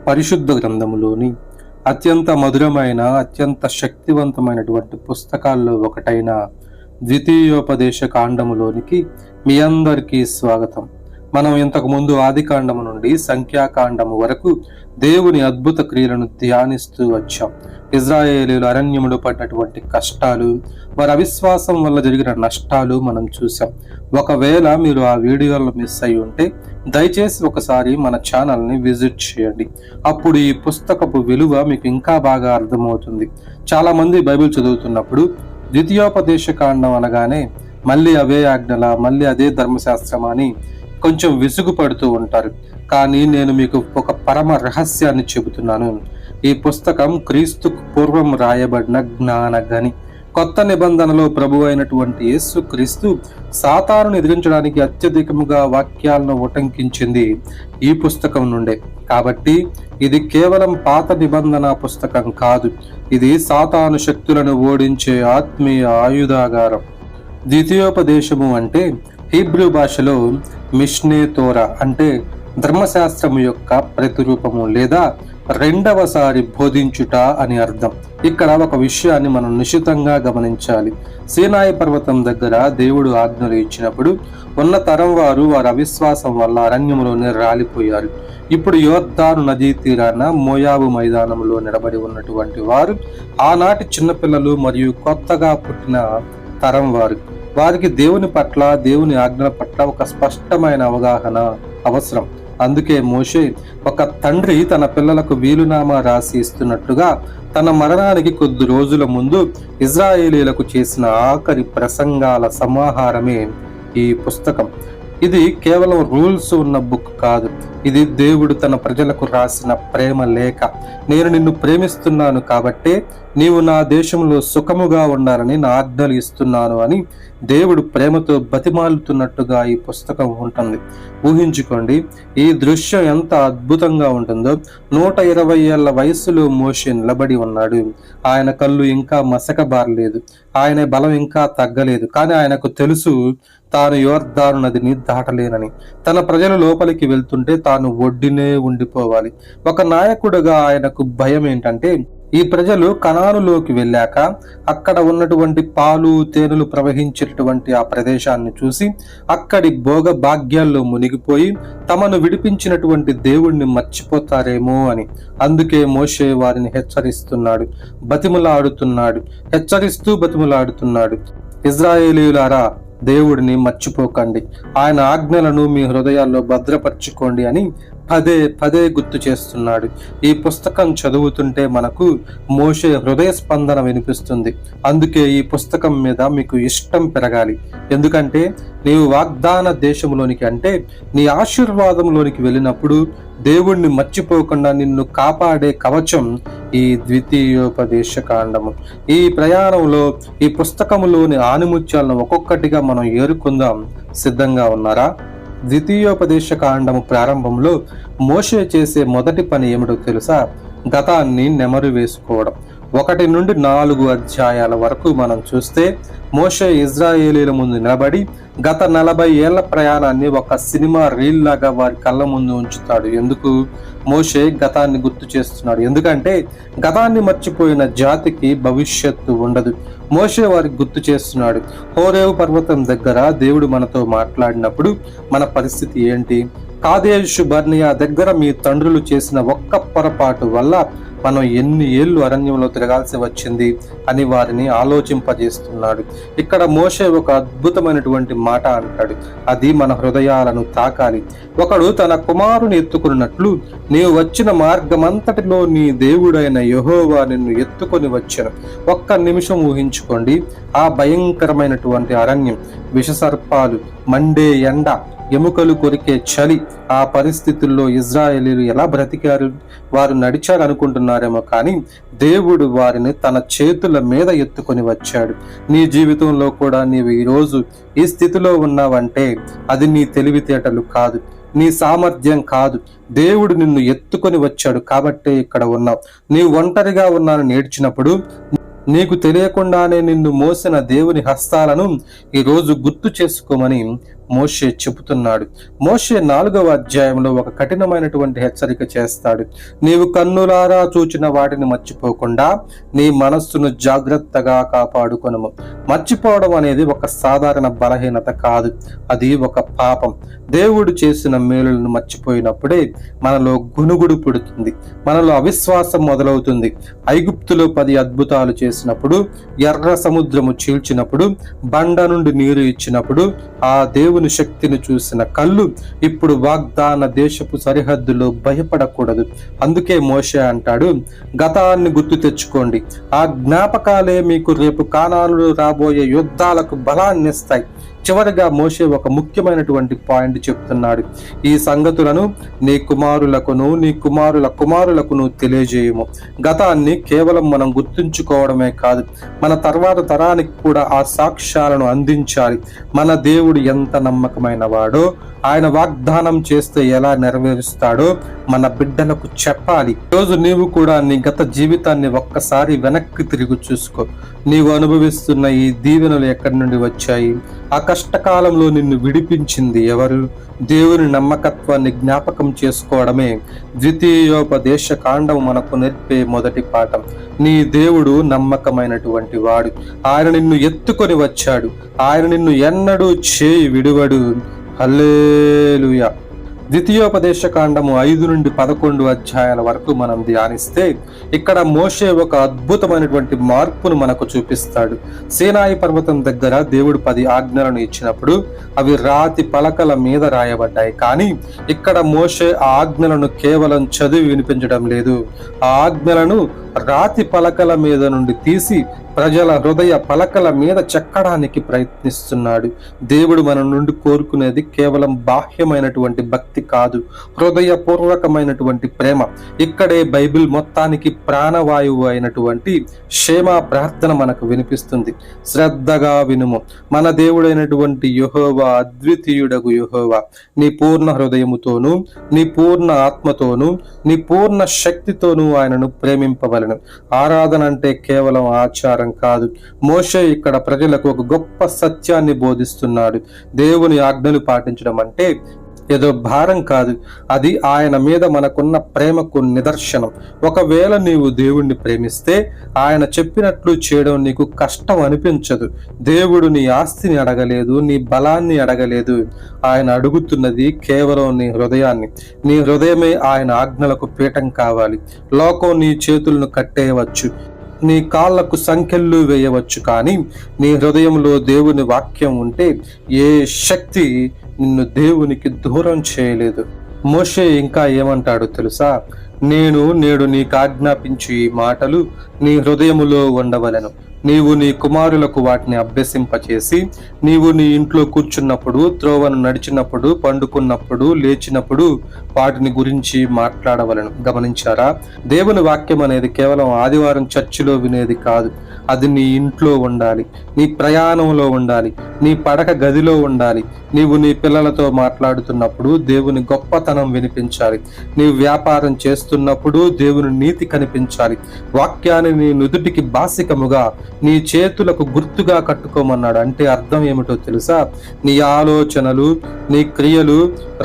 పరిశుద్ధ గ్రంథములోని అత్యంత మధురమైన, అత్యంత శక్తివంతమైనటువంటి పుస్తకాల్లో ఒకటైన ద్వితీయోపదేశ కాండములోనికి మీ అందరికీ స్వాగతం. మనం ఇంతకుముందు ఆది కాండము నుండి సంఖ్యాకాండము వరకు దేవుని అద్భుత క్రియలను ధ్యానిస్తూ వచ్చాం. ఇజ్రాయేలీలు అరణ్యములో పడినటువంటి కష్టాలు, వారి అవిశ్వాసం వల్ల జరిగిన నష్టాలు మనం చూసాం. ఒకవేళ మీరు ఆ వీడియోలను మిస్ అయి ఉంటే దయచేసి ఒకసారి మన ఛానల్ని విజిట్ చేయండి. అప్పుడు ఈ పుస్తకపు విలువ మీకు ఇంకా బాగా అర్థమవుతుంది. చాలా మంది బైబిల్ చదువుతున్నప్పుడు ద్వితీయోపదేశ కాండం అనగానే మళ్ళీ అవే ఆజ్ఞల, మళ్ళీ అదే ధర్మశాస్త్రం అని కొంచెం విసుగు పడుతూ ఉంటారు. కానీ నేను మీకు ఒక పరమ రహస్యాన్ని చెబుతున్నాను. ఈ పుస్తకం క్రీస్తుకు పూర్వం రాయబడిన జ్ఞాన గని. కొత్త నిబంధనలో ప్రభు అయినటువంటి యేసు క్రీస్తు సాతానును ఎదిరించడానికి అత్యధికముగా వాక్యాలను ఉటంకించింది ఈ పుస్తకం నుండే. కాబట్టి ఇది కేవలం పాత నిబంధన పుస్తకం కాదు, ఇది సాతాను శక్తులను ఓడించే ఆత్మీయ ఆయుధాగారం. ద్వితీయోపదేశము అంటే హీబ్రూ భాషలో మిష్నే తోరా అంటే ధర్మశాస్త్రము యొక్క ప్రతిరూపము లేదా రెండవసారి బోధించుట అని అర్థం. ఇక్కడ ఒక విషయాన్ని మనం నిశితంగా గమనించాలి. సీనాయి పర్వతం దగ్గర దేవుడు ఆజ్ఞలు ఇచ్చినప్పుడు ఉన్న తరం వారు వారి అవిశ్వాసం వల్ల అరణ్యములోనే రాలిపోయారు. ఇప్పుడు యోర్దాను నదీ తీరాన మోయాబు మైదానంలో నిలబడి ఉన్నటువంటి వారు ఆనాటి చిన్నపిల్లలు మరియు కొత్తగా పుట్టిన తరం వారు. వారికి దేవుని పట్ల, దేవుని ఆజ్ఞల పట్ల ఒక స్పష్టమైన అవగాహన అవసరం. అందుకే మోషే ఒక తండ్రి తన పిల్లలకు వీలునామా రాసి ఇస్తున్నట్టుగా తన మరణానికి కొద్ది రోజుల ముందు ఇజ్రాయేలీలకు చేసిన ఆఖరి ప్రసంగాల సమాహారమే ఈ పుస్తకం. ఇది కేవలం రూల్స్ ఉన్న బుక్ కాదు, ఇది దేవుడు తన ప్రజలకు రాసిన ప్రేమ లేఖ. నేను నిన్ను ప్రేమిస్తున్నాను కాబట్టే నీవు నా దేశంలో సుఖముగా ఉండాలని నా ఆజ్ఞలు ఇస్తున్నాను అని దేవుడు ప్రేమతో బతిమాలుతున్నట్టుగా ఈ పుస్తకం ఉంటుంది. ఊహించుకోండి, ఈ దృశ్యం ఎంత అద్భుతంగా ఉంటుందో. 120 ఏళ్ల వయసులో మోషే నిలబడి ఉన్నాడు. ఆయన కళ్ళు ఇంకా మసకబారలేదు, ఆయన బలం ఇంకా తగ్గలేదు. కానీ ఆయనకు తెలుసు తాను యోర్దాను నదిని దాటలేనని. తన ప్రజలు లోపలికి వెళ్తుంటే తాను ఒడ్డినే ఉండిపోవాలి. ఒక నాయకుడుగా ఆయనకు భయం ఏంటంటే ఈ ప్రజలు కనానులోకి వెళ్ళాక అక్కడ ఉన్నటువంటి పాలు తేనెలు ప్రవహించేటటువంటి ఆ ప్రదేశాన్ని చూసి అక్కడి భోగ భాగ్యాల్లో మునిగిపోయి తమను విడిపించినటువంటి దేవుణ్ణి మర్చిపోతారేమో అని. అందుకే మోషే వారిని హెచ్చరిస్తున్నాడు, బతిములాడుతున్నాడు. ఇజ్రాయేలీయులారా, దేవుడిని మర్చిపోకండి, ఆయన ఆజ్ఞలను మీ హృదయాల్లో భద్రపరచుకోండి అని పదే పదే గుర్తు చేస్తున్నాడు. ఈ పుస్తకం చదువుతుంటే మనకు మోషే హృదయ స్పందన వినిపిస్తుంది. అందుకే ఈ పుస్తకం మీద మీకు ఇష్టం పెరగాలి. ఎందుకంటే నీవు వాగ్దాన దేశంలోనికి అంటే నీ ఆశీర్వాదంలోనికి వెళ్ళినప్పుడు దేవుణ్ణి మర్చిపోకుండా నిన్ను కాపాడే కవచం ఈ ద్వితీయోపదేశ కాండము. ఈ ప్రయాణంలో ఈ పుస్తకములోని ఆనిముత్యాలను ఒక్కొక్కటిగా మనం ఏరుకుందాం. సిద్ధంగా ఉన్నారా? ద్వితీయోపదేశ కాండము ప్రారంభంలో మోషే చేసే మొదటి పని ఏమిటో తెలుసా? గతాన్ని నెమరు వేసుకోవడం. 1 నుండి 4 అధ్యాయాల వరకు మనం చూస్తే మోషే ఇజ్రాయేలీల ముందు నిలబడి గత 40 ఏళ్ల ప్రయాణాన్ని ఒక సినిమా రీల్ లాగా వారి కళ్ళ ముందు ఉంచుతాడు. ఎందుకు? మోషే గతాన్ని గుర్తు చేస్తున్నాడు. ఎందుకంటే గతాన్ని మర్చిపోయిన జాతికి భవిష్యత్తు ఉండదు. మోషే వారికి గుర్తు చేస్తున్నాడు. హోరేవు పర్వతం దగ్గర దేవుడు మనతో మాట్లాడినప్పుడు మన పరిస్థితి ఏంటి? కాదేషు బర్నియా దగ్గర మీ తండ్రులు చేసిన ఒక్క పొరపాటు వల్ల మనం ఎన్ని ఏళ్ళు అరణ్యంలో తిరగాల్సి వచ్చింది అని వారిని ఆలోచింపజేస్తున్నాడు. ఇక్కడ మోషే ఒక అద్భుతమైనటువంటి మాట అంటాడు, అది మన హృదయాలను తాకాలి. ఒకడు తన కుమారుని ఎత్తుకున్నట్లు నీవు వచ్చిన మార్గమంతటిలో నీ దేవుడైన యెహోవా నిన్ను ఎత్తుకొని వచ్చాను. ఒక్క నిమిషం ఊహించుకోండి, ఆ భయంకరమైనటువంటి అరణ్యం, విషసర్పాలు, మండే ఎండ, ఎముకలు కొరికే చలి. ఆ పరిస్థితుల్లో ఇజ్రాయేలీలు ఎలా బ్రతికారు? వారు నడిచారు అనుకుంటున్నారేమో, కానీ దేవుడు వారిని తన చేతుల మీద ఎత్తుకొని వచ్చాడు. నీ జీవితంలో కూడా నీవు ఈరోజు ఈ స్థితిలో ఉన్నావంటే అది నీ తెలివితేటలు కాదు, నీ సామర్థ్యం కాదు. దేవుడు నిన్ను ఎత్తుకొని వచ్చాడు కాబట్టే ఇక్కడ ఉన్నావు. నీవు ఒంటరిగా ఉన్నాను నేర్చినప్పుడు నీకు తెలియకుండానే నిన్ను మోసిన దేవుని హస్తాలను ఈరోజు గుర్తు చేసుకోమని మోషే చెబుతున్నాడు. మోషే 4వ అధ్యాయంలో ఒక కఠినమైనటువంటి హెచ్చరిక చేస్తాడు. నీవు కన్నులారా చూచిన వాటిని మర్చిపోకుండా నీ మనస్సును జాగ్రత్తగా కాపాడుకొనుము. మర్చిపోవడం అనేది ఒక సాధారణ బలహీనత కాదు, అది ఒక పాపం. దేవుడు చేసిన మేలులను మర్చిపోయినప్పుడే మనలో గునుగుడు పుడుతుంది, మనలో అవిశ్వాసం మొదలవుతుంది. ఐగుప్తులో 10 అద్భుతాలు చేసినప్పుడు, ఎర్ర సముద్రము చీల్చినప్పుడు, బండ నుండి నీరు ఇచ్చినప్పుడు ఆ దేవుని శక్తిని చూసిన కళ్ళు ఇప్పుడు వాగ్దాన దేశపు సరిహద్దులో భయపడకూడదు. అందుకే మోషే అంటాడు, గతాన్ని గుర్తు తెచ్చుకోండి, ఆ జ్ఞాపకాలే మీకు రేపు కానానులో రాబోయే యుద్ధాలకు బలాన్ని ఇస్తాయి. చివరిగా మోషే ఒక ముఖ్యమైనటువంటి పాయింట్ చెప్తున్నాడు. ఈ సంగతులను నీ కుమారులకును నీ కుమారుల కుమారులకును తెలియజేయము. గతాన్ని కేవలం మనం గుర్తుంచుకోవడమే కాదు, మన తర్వాత తరానికి కూడా ఆ సాక్ష్యాలను అందించాలి. మన దేవుడు ఎంత నమ్మకమైన వాడో, ఆయన వాగ్దానం చేస్తే ఎలా నెరవేరుస్తాడో మన బిడ్డలకు చెప్పాలి. ఈరోజు నీవు కూడా నీ గత జీవితాన్ని ఒక్కసారి వెనక్కి తిరిగి చూసుకో. నీవు అనుభవిస్తున్న ఈ దీవెనలు ఎక్కడి నుండి వచ్చాయి? ఆ కష్టకాలంలో నిన్ను విడిపించింది ఎవరు? దేవుని నమ్మకత్వాన్ని జ్ఞాపకం చేసుకోవడమే ద్వితీయోపదేశ కాండం మనకు నేర్పే మొదటి పాఠం. నీ దేవుడు నమ్మకమైనటువంటి వాడు. ఆయన నిన్ను ఎత్తుకొని వచ్చాడు, ఆయన నిన్ను ఎన్నడూ చేయి విడువడు. హల్లెలూయా. ద్వితీయోపదేశ కాండము 5 నుండి 11 అధ్యాయాల వరకు మనం ధ్యానిస్తే ఇక్కడ మోషే ఒక అద్భుతమైనటువంటి మార్పును మనకు చూపిస్తాడు. సీనాయి పర్వతం దగ్గర దేవుడు 10 ఆజ్ఞలను ఇచ్చినప్పుడు అవి రాతి పలకల మీద రాయబడ్డాయి. కానీ ఇక్కడ మోషే ఆ ఆజ్ఞలను కేవలం చదివి వినిపించడం లేదు, ఆ ఆజ్ఞలను రాతి పలకల మీద నుండి తీసి ప్రజల హృదయ పలకల మీద చెక్కడానికి ప్రయత్నిస్తున్నాడు. దేవుడు మన నుండి కోరుకునేది కేవలం బాహ్యమైనటువంటి భక్తి కాదు, హృదయపూర్వకమైనటువంటి ప్రేమ. ఇక్కడే బైబిల్ మొత్తానికి ప్రాణవాయువు అయినటువంటి షేమా ప్రార్థన మనకు వినిపిస్తుంది. శ్రద్ధగా వినుము. మన దేవుడైనటువంటి యెహోవా అద్వితీయుడగు యెహోవా, నీ పూర్ణ హృదయముతోనూ నీ పూర్ణ ఆత్మతోనూ నీ పూర్ణ శక్తితోనూ ఆయనను ప్రేమింపవలెను. ఆరాధన అంటే కేవలం ఆచారం కాదు. మోషే ఇక్కడ ప్రజలకు ఒక గొప్ప సత్యాన్ని బోధిస్తున్నాడు. దేవుని ఆజ్ఞలు పాటించడం అంటే ఏదో భారం కాదు, అది ఆయన మీద మనకున్న ప్రేమకు నిదర్శనం. ఒకవేళ నీవు దేవుణ్ణి ప్రేమిస్తే ఆయన చెప్పినట్లు చేయడం నీకు కష్టం అనిపించదు. దేవుడు నీ ఆస్తిని అడగలేదు, నీ బలాన్ని అడగలేదు. ఆయన అడుగుతున్నది కేవలం నీ హృదయాన్ని. నీ హృదయమే ఆయన ఆజ్ఞలకు పీఠం కావాలి. లోకం నీ చేతులను కట్టేయవచ్చు, నీ కాళ్లకు సంకెళ్ళు వేయవచ్చు, కానీ నీ హృదయంలో దేవుని వాక్యం ఉంటే ఏ శక్తి నిన్ను దేవునికి దూరం చేయలేదు. మోషే ఇంకా ఏమంటాడు తెలుసా? నేడు నీకు ఆజ్ఞాపించు ఈ మాటలు నీ హృదయములో ఉండవలెను. నీవు నీ కుమారులకు వాటిని అభ్యసింపచేసి నీవు నీ ఇంట్లో కూర్చున్నప్పుడు, త్రోవను నడిచినప్పుడు, పండుకున్నప్పుడు, లేచినప్పుడు వాటిని గురించి మాట్లాడవలను. గమనించారా? దేవుని వాక్యం అనేది కేవలం ఆదివారం చర్చిలో వినేది కాదు, అది నీ ఇంట్లో ఉండాలి, నీ ప్రయాణంలో ఉండాలి, నీ పడక గదిలో ఉండాలి. నీవు నీ పిల్లలతో మాట్లాడుతున్నప్పుడు దేవుని గొప్పతనం వినిపించాలి. నీవు వ్యాపారం చేస్తున్నప్పుడు దేవుని నీతి కనిపించాలి. వాక్యాన్ని నీ నుదుటికి బాసికముగా, నీ చేతులకు గుర్తుగా కట్టుకోమన్నాడు. అంటే అర్థం ఏమిటో తెలుసా? నీ ఆలోచనలు, నీ క్రియలు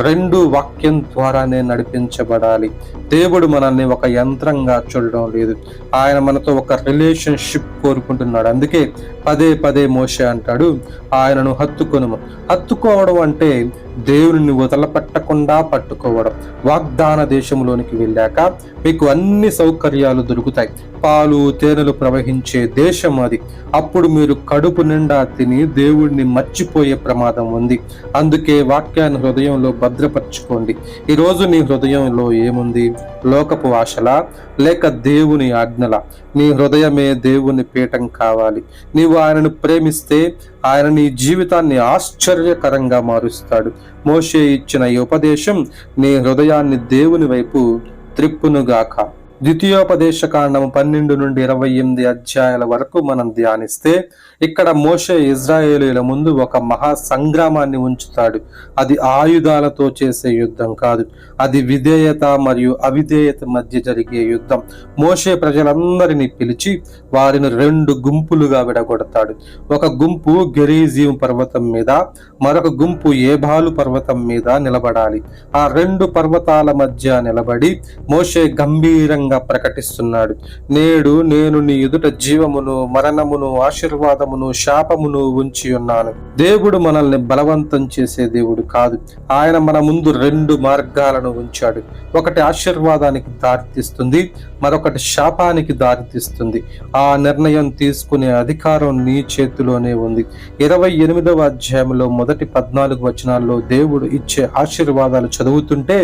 రెండు వాక్యం ద్వారానే నడిపించబడాలి. దేవుడు మనల్ని ఒక యంత్రంగా చూడడం లేదు, ఆయన మనతో ఒక రిలేషన్షిప్ కోరుకుంటున్నాడు. అందుకే పదే పదే మోషే అంటాడు, ఆయనను హత్తుకొనుము. హత్తుకోవడం అంటే దేవుని వదలపెట్టకుండా పట్టుకోవడం. వాగ్దాన దేశంలోనికి వెళ్ళాక మీకు అన్ని సౌకర్యాలు దొరుకుతాయి, పాలు తేనెలు ప్రవహించే దేశం అది. అప్పుడు మీరు కడుపు నిండా తిని దేవుడిని మర్చిపోయే ప్రమాదం ఉంది. అందుకే వాక్యాన్ని హృదయంలో భద్రపరచుకోండి. ఈరోజు నీ హృదయంలో ఏముంది? లోకపు ఆశలా లేక దేవుని ఆజ్ఞల? నీ హృదయమే దేవుని పీఠం కావాలి. నీవు ఆయనను ప్రేమిస్తే ఆయన నీ జీవితాన్ని ఆశ్చర్యకరంగా మారుస్తాడు. మోషే ఇచ్చిన ఈ ఉపదేశం నీ హృదయాన్ని దేవుని వైపు త్రిప్పునుగాక. ద్వితీయోపదేశ కాండము 12 నుండి 28 అధ్యాయాల వరకు మనం ధ్యానిస్తే ఇక్కడ మోషే ఇజ్రాయేలీల ముందు ఒక మహా సంగ్రామాన్ని ఉంచుతాడు. అది ఆయుధాలతో చేసే యుద్ధం కాదు, అది విధేయత మరియు అవిధేయత మధ్య జరిగే యుద్ధం. మోషే ప్రజలందరినీ పిలిచి వారిని 2 గుంపులుగా విడగొడతాడు. ఒక గుంపు గెరీజీం పర్వతం మీద, మరొక గుంపు ఏబాలు పర్వతం మీద నిలబడాలి. ఆ 2 పర్వతాల మధ్య నిలబడి మోషే గంభీరంగా ప్రకటిస్తున్నాడు, నేడు నేను నీ ఎదుట జీవమును, మరణమును, ఆశీర్వాదమును, శాపమును ఉంచి ఉన్నాను. దేవుడు మనల్ని బలవంతం చేసే దేవుడు కాదు. ఆయన మన ముందు 2 మార్గాలను ఉంచాడు. ఒకటి ఆశీర్వాదానికి దారితీస్తుంది, మరొకటి శాపానికి దారితీస్తుంది. ఆ నిర్ణయం తీసుకునే అధికారం నీ చేతిలోనే ఉంది. 28వ అధ్యాయంలో మొదటి 14 వచనాల్లో దేవుడు ఇచ్చే ఆశీర్వాదాలు చదువుతుంటే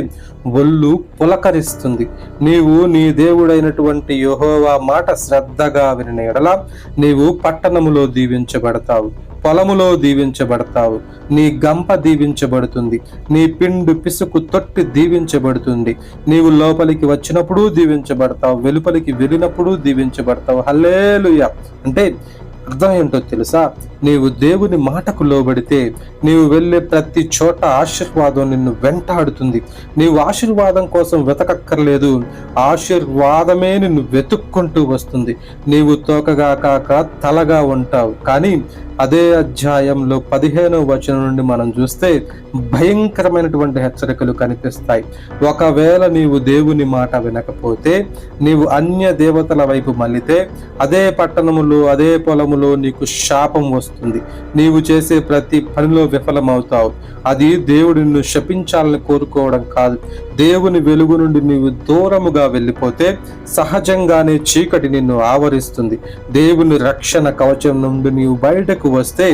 ఒళ్ళు పులకరిస్తుంది. నీవు నీ దేవుడైనటువంటి యెహోవా మాట శ్రద్ధగా వినిన యెడల నీవు పట్టణములో దీవించబడతావు, పొలములో దీవించబడతావు, నీ గంప దీవించబడుతుంది, నీ పిండు పిసుకు తొట్టి దీవించబడుతుంది, నీవు లోపలికి వచ్చినప్పుడు దీవించబడతావు, వెలుపలికి వెళ్ళినప్పుడు దీవించబడతావు. హల్లెలూయా. అంటే అర్థం ఏంటో తెలుసా? నీవు దేవుని మాటకు లోబడితే నీవు వెళ్ళే ప్రతి చోట ఆశీర్వాదం నిన్ను వెంటాడుతుంది. నీవు ఆశీర్వాదం కోసం వెతకక్కర్లేదు, ఆశీర్వాదమే నిన్ను వెతుక్కుంటూ వస్తుంది. నీవు తోకగా కాక తలగా ఉంటావు. కానీ అదే అధ్యాయంలో 15వ వచనం నుండి మనం చూస్తే భయంకరమైనటువంటి హెచ్చరికలు కనిపిస్తాయి. ఒకవేళ నీవు దేవుని మాట వినకపోతే, నీవు అన్య దేవతల వైపు మళ్ళితే, అదే పట్టణములో, అదే పొలములో నీకు శాపం వస్తుంది. నీవు చేసే ప్రతి పనిలో విఫలమవుతావు. అది దేవుడు నిన్ను శపించాలని కోరుకోవడం కాదు. దేవుని వెలుగు నుండి నీవు దూరముగా వెళ్ళిపోతే సహజంగానే చీకటి నిన్ను ఆవరిస్తుంది. దేవుని రక్షణ కవచం నుండి నీవు బయటకు వస్తే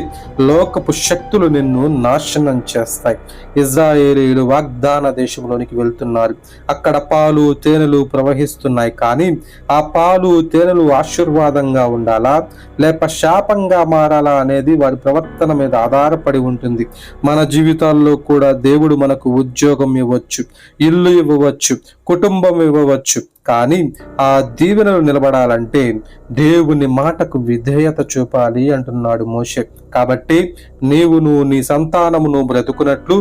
లోకపు శక్తులు నిన్ను నాశనం చేస్తాయి. ఇజ్రాయేలీయులు వాగ్దాన దేశంలోనికి వెళ్తున్నారు. అక్కడ పాలు తేనెలు ప్రవహిస్తున్నాయి. కానీ ఆ పాలు తేనెలు ఆశీర్వాదంగా ఉండాలా లేక శాపంగా మారాలా అనేది వారి ప్రవర్తన మీద ఆధారపడి ఉంటుంది. మన జీవితాల్లో కూడా దేవుడు మనకు ఉద్యోగం ఇవ్వచ్చు, ఇల్లు ఇవ్వవచ్చు, కుటుంబం ఇవ్వవచ్చు. కానీ ఆ దీవెనలు నిలబడాలంటే దేవుని మాటకు విధేయత చూపాలి అంటున్నాడు మోషే. కాబట్టి నీవును నీ సంతానమును బ్రతుకున్నట్లు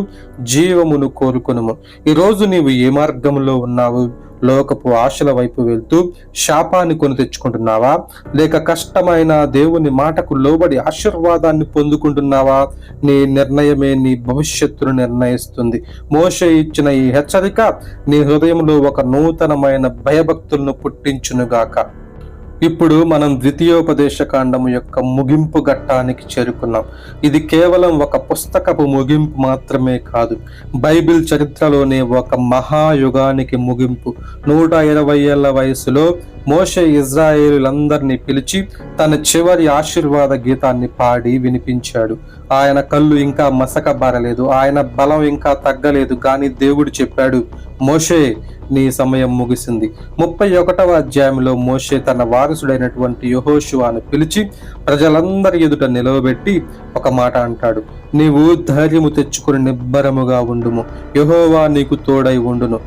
జీవమును కోరుకొనుము. ఈరోజు నీవు ఏ మార్గంలో ఉన్నావు? లోకపు ఆశల వైపు వెళ్తూ శాపాన్ని కొని తెచ్చుకుంటున్నావా, లేక కష్టమైన దేవుని మాటకు లోబడి ఆశీర్వాదాన్ని పొందుకుంటున్నావా? నీ నిర్ణయమే నీ భవిష్యత్తును నిర్ణయిస్తుంది. మోషే ఇచ్చిన ఈ హెచ్చరిక నీ హృదయంలో ఒక నూతనమైన భయభక్తులను పుట్టించునుగాక. ఇప్పుడు మనం ద్వితీయోపదేశ కాండము యొక్క ముగింపు ఘట్టానికి చేరుకున్నాం. ఇది కేవలం ఒక పుస్తకపు ముగింపు మాత్రమే కాదు, బైబిల్ చరిత్రలోనే ఒక మహాయుగానికి ముగింపు. 120 ఏళ్ల వయసులో మోషే ఇజ్రాయేలులందరినీ పిలిచి తన చివరి ఆశీర్వాద గీతాన్ని పాడి వినిపించాడు. ఆయన కళ్ళు ఇంకా మసకబారలేదు, ఆయన బలం ఇంకా తగ్గలేదు. కానీ దేవుడు చెప్పాడు, మోషే నీ సమయం ముగిసింది. 31వ అధ్యాయంలో మోషే తన వారసుడైనటువంటి యెహోషువను పిలిచి ప్రజలందరి ఎదుట నిలవబెట్టి ఒక మాట అంటాడు, నీవు ధైర్యము తెచ్చుకుని నిబ్బరముగా ఉండుము, యెహోవా నీకు తోడై ఉండును,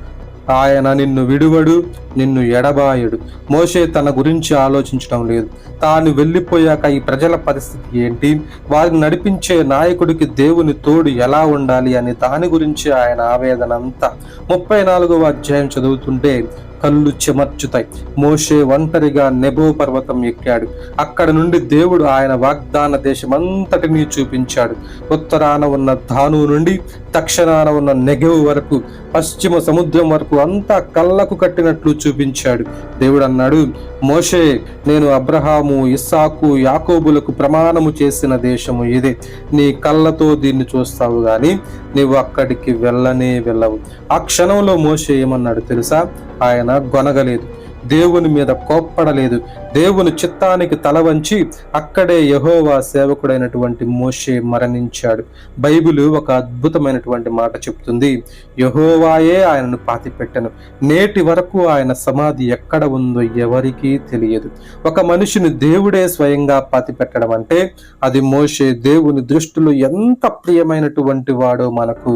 ఆయన నిన్ను విడువడు, నిన్ను ఎడబాయడు. మోషే తన గురించి ఆలోచించడం లేదు. తాను వెళ్ళిపోయాక ఈ ప్రజల పరిస్థితి ఏంటి, వారిని నడిపించే నాయకుడికి దేవుని తోడు ఎలా ఉండాలి అని దాని గురించి ఆయన ఆవేదన అంతా. 34వ అధ్యాయం చదువుతుంటే కళ్ళు చెమర్చుతాయి. మోషే ఒంటరిగా నెబో పర్వతం ఎక్కాడు. అక్కడ నుండి దేవుడు ఆయన వాగ్దాన దేశమంతటినీ చూపించాడు. ఉత్తరాన ఉన్న ధాను నుండి దక్షిణాన ఉన్న నెగెవ్ వరకు, పశ్చిమ సముద్రం వరకు అంతా కళ్ళకు కట్టినట్లు చూపించాడు. దేవుడు అన్నాడు, మోషే, నేను అబ్రహాము, ఇస్సాకు, యాకోబులకు ప్రమాణము చేసిన దేశము ఇదే. నీ కళ్ళతో దీన్ని చూస్తావు గాని నీవు అక్కడికి వెళ్ళనే వెళ్ళవు. ఆ క్షణంలో మోషే ఏమన్నాడు తెలుసా? ఆయన గొనగలేదు, దేవుని మీద కోప్పడలేదు. దేవుని చిత్తానికి తల వంచి అక్కడే యెహోవా సేవకుడైనటువంటి మోషే మరణించాడు. బైబిల్ ఒక అద్భుతమైనటువంటి మాట చెప్తుంది, యెహోవాయే ఆయనను పాతిపెట్టెను, నేటి వరకు ఆయన సమాధి ఎక్కడ ఉందో ఎవరికీ తెలియదు. ఒక మనిషిని దేవుడే స్వయంగా పాతిపెట్టడం అంటే అది మోషే దేవుని దృష్టిలో ఎంత ప్రియమైనటువంటి వాడో మనకు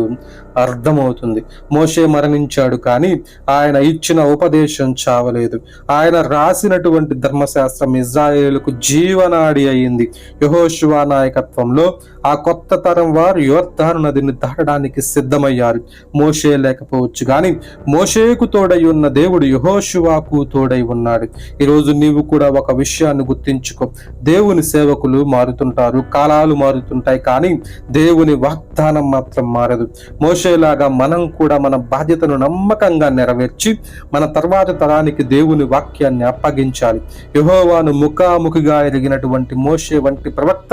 అర్థమవుతుంది. మోషే మరణించాడు, కానీ ఆయన ఇచ్చిన ఉపదేశం చావలేదు. లేదు. ఆయన రాసినటువంటి ధర్మశాస్త్రం ఇజ్రాయేలుకు జీవనాడి అయింది. యెహోషువ నాయకత్వంలో ఆ కొత్త తరం వారు యోర్దాను నదిని దాటడానికి సిద్ధమయ్యారు. మోషే లేకపోవచ్చు కానీ మోషేకు తోడై ఉన్న దేవుడు యెహోషువకు తోడై ఉన్నాడు. ఈరోజు నీవు కూడా ఒక విషయాన్ని గుర్తించుకో. దేవుని సేవకులు మారుతుంటారు, కాలాలు మారుతుంటాయి, కానీ దేవుని వాగ్దానం మాత్రం మారదు. మోషేలాగా మనం కూడా మన బాధ్యతను నమ్మకంగా నెరవేర్చి మన తర్వాత తరానికి దేవుని వాక్యాన్ని అప్పగించాలి. యెహోవాను ముఖాముఖిగా ఎరిగినటువంటి మోషే వంటి ప్రవక్త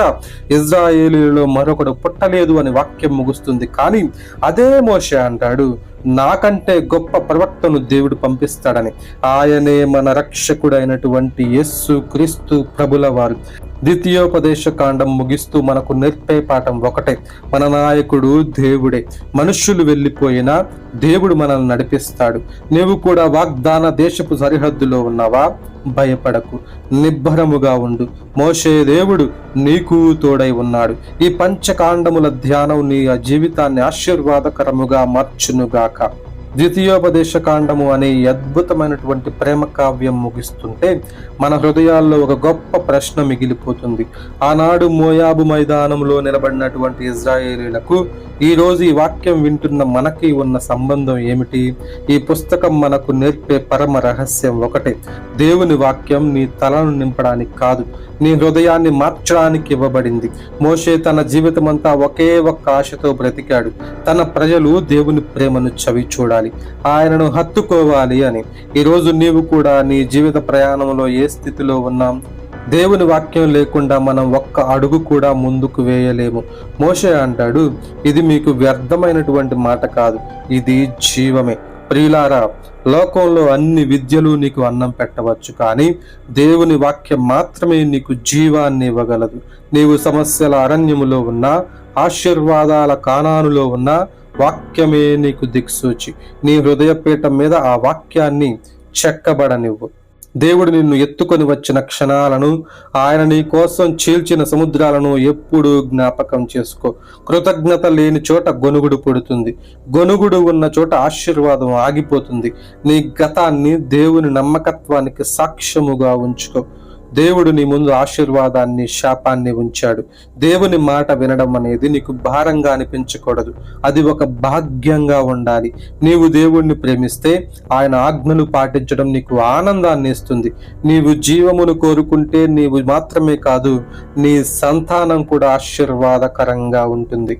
ఇజ్రాయేలీలో మరొకడు పుట్టలేదు అని వాక్యం ముగుస్తుంది. కానీ అదే మోషే అంటాడు, నాకంటే గొప్ప ప్రవక్తను దేవుడు పంపిస్తాడని. ఆయనే మన రక్షకుడైనటువంటి యేసు క్రీస్తు ప్రభుల వారు. ద్వితీయోపదేశ కాండం ముగిస్తూ మనకు నేర్పే పాఠం ఒకటే, మన నాయకుడు దేవుడే. మనుష్యులు వెళ్ళిపోయినా దేవుడు మనల్ని నడిపిస్తాడు. నీవు కూడా వాగ్దాన దేశపు సరిహద్దులో ఉన్నావా? భయపడకు, నిబ్బరముగా ఉండు. మోషే దేవుడు నీకు తోడై ఉన్నాడు. ఈ పంచకాండముల ధ్యానం నీ జీవితాన్ని ఆశీర్వాదకరముగా మార్చునుగాక. ద్వితీయోపదేశ కాండము అనే అద్భుతమైనటువంటి ప్రేమ కావ్యం ముగిస్తుంటే మన హృదయాల్లో ఒక గొప్ప ప్రశ్న మిగిలిపోతుంది. ఆనాడు మోయాబు మైదానంలో నిలబడినటువంటి ఇజ్రాయేలీలకు ఈ రోజు ఈ వాక్యం వింటున్న మనకి ఉన్న సంబంధం ఏమిటి? ఈ పుస్తకం మనకు నేర్పే పరమ రహస్యం ఒకటే, దేవుని వాక్యం నీ తలను నింపడానికి కాదు, నీ హృదయాన్ని మార్చడానికి ఇవ్వబడింది. మోషే తన జీవితం అంతా ఒకే ఒక్క ఆశతో బ్రతికాడు, తన ప్రజలు దేవుని ప్రేమను చవి చూడాలి, ఆయనను హత్తుకోవాలి అని. ఈరోజు నీవు కూడా నీ జీవిత ప్రయాణంలో ఏ స్థితిలో ఉన్నాం? దేవుని వాక్యం లేకుండా మనం ఒక్క అడుగు కూడా ముందుకు వేయలేము. మోషే అంటాడు, ఇది మీకు వ్యర్థమైనటువంటి మాట కాదు, ఇది జీవమే. ప్రియులారా, లోకంలో అన్ని విద్యలు నీకు అన్నం పెట్టవచ్చు, కానీ దేవుని వాక్యం మాత్రమే నీకు జీవాన్ని ఇవ్వగలదు. నీవు సమస్యల అరణ్యములో ఉన్నా, ఆశీర్వాదాల కానానులో ఉన్నా, వాక్యమే నీకు దిక్సూచి. నీ హృదయపీఠం మీద ఆ వాక్యాన్ని చెక్కబడనివ్వు. దేవుడు నిన్ను ఎత్తుకొని వచ్చిన క్షణాలను, ఆయన నీ కోసం చీల్చిన సముద్రాలను ఎప్పుడూ జ్ఞాపకం చేసుకో. కృతజ్ఞత లేని చోట గొనుగుడు పుడుతుంది, గొనుగుడు ఉన్న చోట ఆశీర్వాదం ఆగిపోతుంది. నీ గతాన్ని దేవుని నమ్మకత్వానికి సాక్ష్యముగా ఉంచుకో. దేవుడు నీ ముందు ఆశీర్వాదాన్ని, శాపాన్ని ఉంచాడు. దేవుని మాట వినడం అనేది నీకు భారంగా అనిపించకూడదు, అది ఒక భాగ్యంగా ఉండాలి. నీవు దేవుణ్ణి ప్రేమిస్తే ఆయన ఆజ్ఞలు పాటించడం నీకు ఆనందాన్ని ఇస్తుంది. నీవు జీవమును కోరుకుంటే నీవు మాత్రమే కాదు, నీ సంతానం కూడా ఆశీర్వాదకరంగా ఉంటుంది.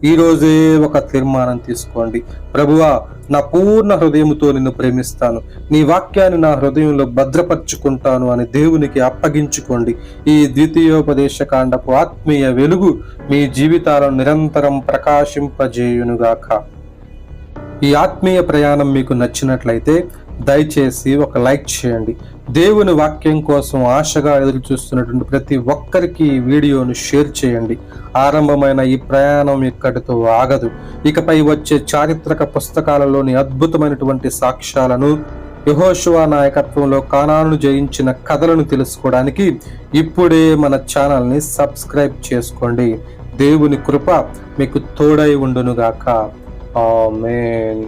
ఈ రోజే ఒక తీర్మానం తీసుకోండి, ప్రభువా, నా పూర్ణ హృదయముతో నిన్ను ప్రేమిస్తాను, నీ వాక్యాన్ని నా హృదయంలో భద్రపరుచుకుంటాను అని దేవునికి అప్పగించుకోండి. ఈ ద్వితీయోపదేశ కాండపు ఆత్మీయ వెలుగు మీ జీవితాలను నిరంతరం ప్రకాశింపజేయునుగాక. ఈ ఆత్మీయ ప్రయాణం మీకు నచ్చినట్లయితే దయచేసి ఒక లైక్ చేయండి. దేవుని వాక్యం కోసం ఆశగా ఎదురు చూస్తున్నటువంటి ప్రతి ఒక్కరికి ఈ వీడియోను షేర్ చేయండి. ఆరంభమైన ఈ ప్రయాణం ఇక్కడితో ఆగదు. ఇకపై వచ్చే చారిత్రక పుస్తకాలలోని అద్భుతమైనటువంటి సాక్ష్యాలను, యెహోషువ నాయకత్వంలో కానాను జయించిన కథలను తెలుసుకోవడానికి ఇప్పుడే మన ఛానల్ని సబ్స్క్రైబ్ చేసుకోండి. దేవుని కృప మీకు తోడై ఉండునుగాక. ఆమేన్.